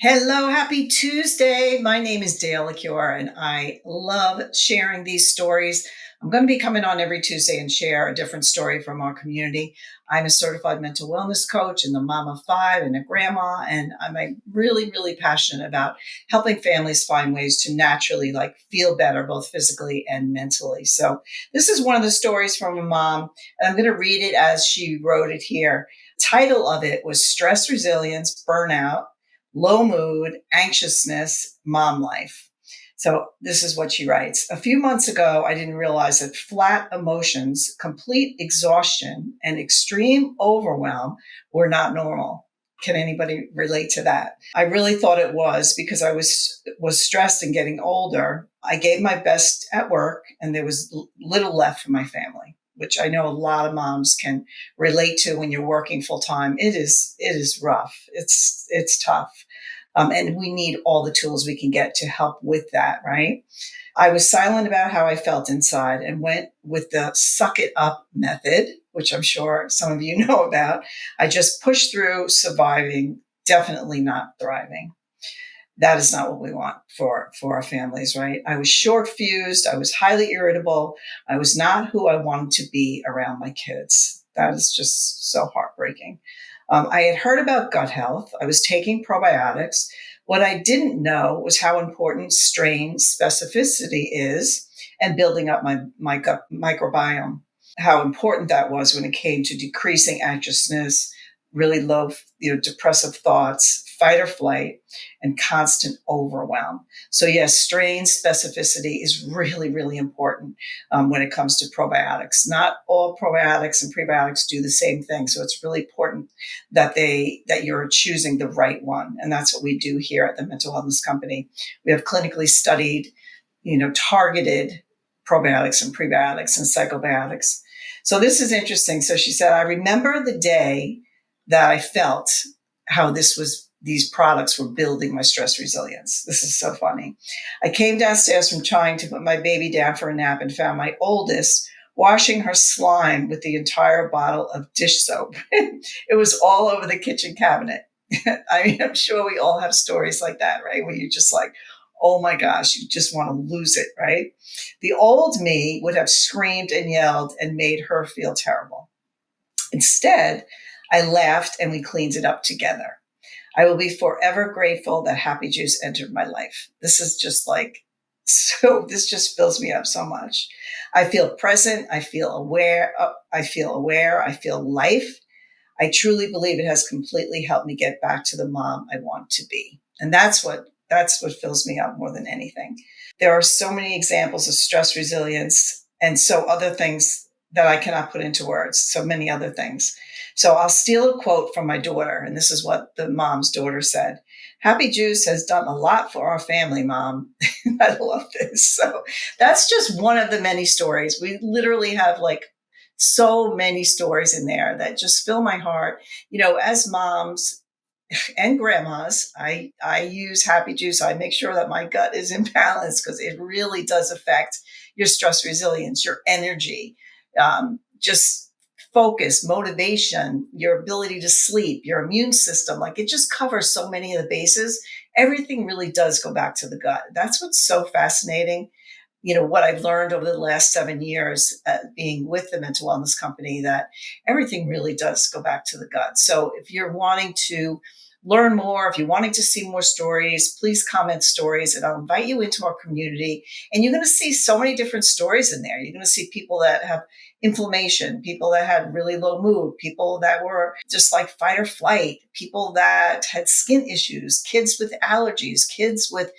Hello, happy Tuesday. My name is Dale LaCure, and I love sharing these stories. I'm going to be coming on every Tuesday and share a different story from our community. I'm a certified mental wellness coach and a mom of five and a grandma, and really passionate about helping families find ways to naturally feel better, both physically and mentally. So this is one of the stories from a mom, and I'm going to read it as she wrote it here. Title of it was Stress Resilience, Burnout, Low Mood, Anxiousness, Mom Life. So this is what she writes. A few months ago, I didn't realize that flat emotions, complete exhaustion, and extreme overwhelm were not normal. Can anybody relate to that? I really thought it was because I was stressed and getting older. I gave my best at work and there was little left for my family, which I know a lot of moms can relate to when you're working full time. It is rough. It's tough. And we need all the tools we can get to help with that, right? I was silent about how I felt inside and went with the suck it up method, which I'm sure some of you know about. I just pushed through, surviving, definitely not thriving. That is not what we want for our families, right? I was short fused. I was highly irritable. I was not who I wanted to be around my kids. That is just so heartbreaking. I had heard about gut health. I was taking probiotics. What I didn't know was how important strain specificity is and building up my gut microbiome, how important that was when it came to decreasing anxiousness, really low, depressive thoughts, fight or flight, and constant overwhelm. So yes, strain specificity is really important when it comes to probiotics. Not all probiotics and prebiotics do the same thing. So it's really important that you're choosing the right one. And that's what we do here at the Mental Wellness Company. We have clinically studied, targeted probiotics and prebiotics and psychobiotics. So this is interesting. So she said, I remember the day that I felt how these products were building my stress resilience. This is so funny. I came downstairs from trying to put my baby down for a nap and found my oldest washing her slime with the entire bottle of dish soap. It was all over the kitchen cabinet. I mean, I'm sure we all have stories like that, right? Where you're just like, oh my gosh, you just want to lose it, right? The old me would have screamed and yelled and made her feel terrible. Instead, I laughed and we cleaned it up together. I will be forever grateful that Happy Juice entered my life. This is just this just fills me up so much. I feel present. I feel aware. I feel life. I truly believe it has completely helped me get back to the mom I want to be. And that's what fills me up more than anything. There are so many examples of stress resilience and so other things that I cannot put into words, so many other things. So I'll steal a quote from my daughter, and this is what the mom's daughter said. Happy Juice has done a lot for our family, Mom. I love this. So that's just one of the many stories. We literally have so many stories in there that just fill my heart. As moms and grandmas, I use Happy Juice. I make sure that my gut is in balance because it really does affect your stress resilience, your energy, just focus, motivation, your ability to sleep, your immune system. It just covers so many of the bases. Everything really does go back to the gut. That's what's so fascinating. What I've learned over the last 7 years being with the Mental Wellness Company, that everything really does go back to the gut. So if you're wanting to learn more, if you're wanting to see more stories, please comment stories and I'll invite you into our community. And you're going to see so many different stories in there. You're going to see people that have inflammation, people that had really low mood, people that were just fight or flight, people that had skin issues, kids with allergies, kids with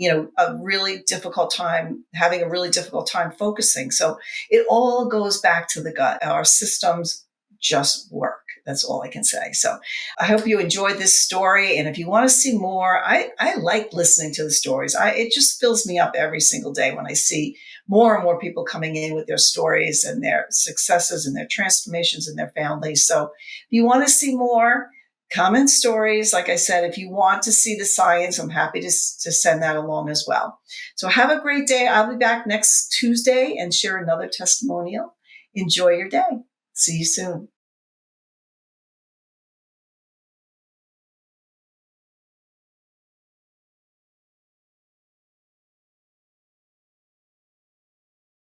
a really difficult time, having a really difficult time focusing. So it all goes back to the gut. Our systems just work. That's all I can say. So I hope you enjoyed this story. And if you want to see more, I like listening to the stories. It just fills me up every single day when I see more and more people coming in with their stories and their successes and their transformations in their families. So if you want to see more, comment stories. Like I said, if you want to see the science, I'm happy to send that along as well. So have a great day. I'll be back next Tuesday and share another testimonial. Enjoy your day. See you soon.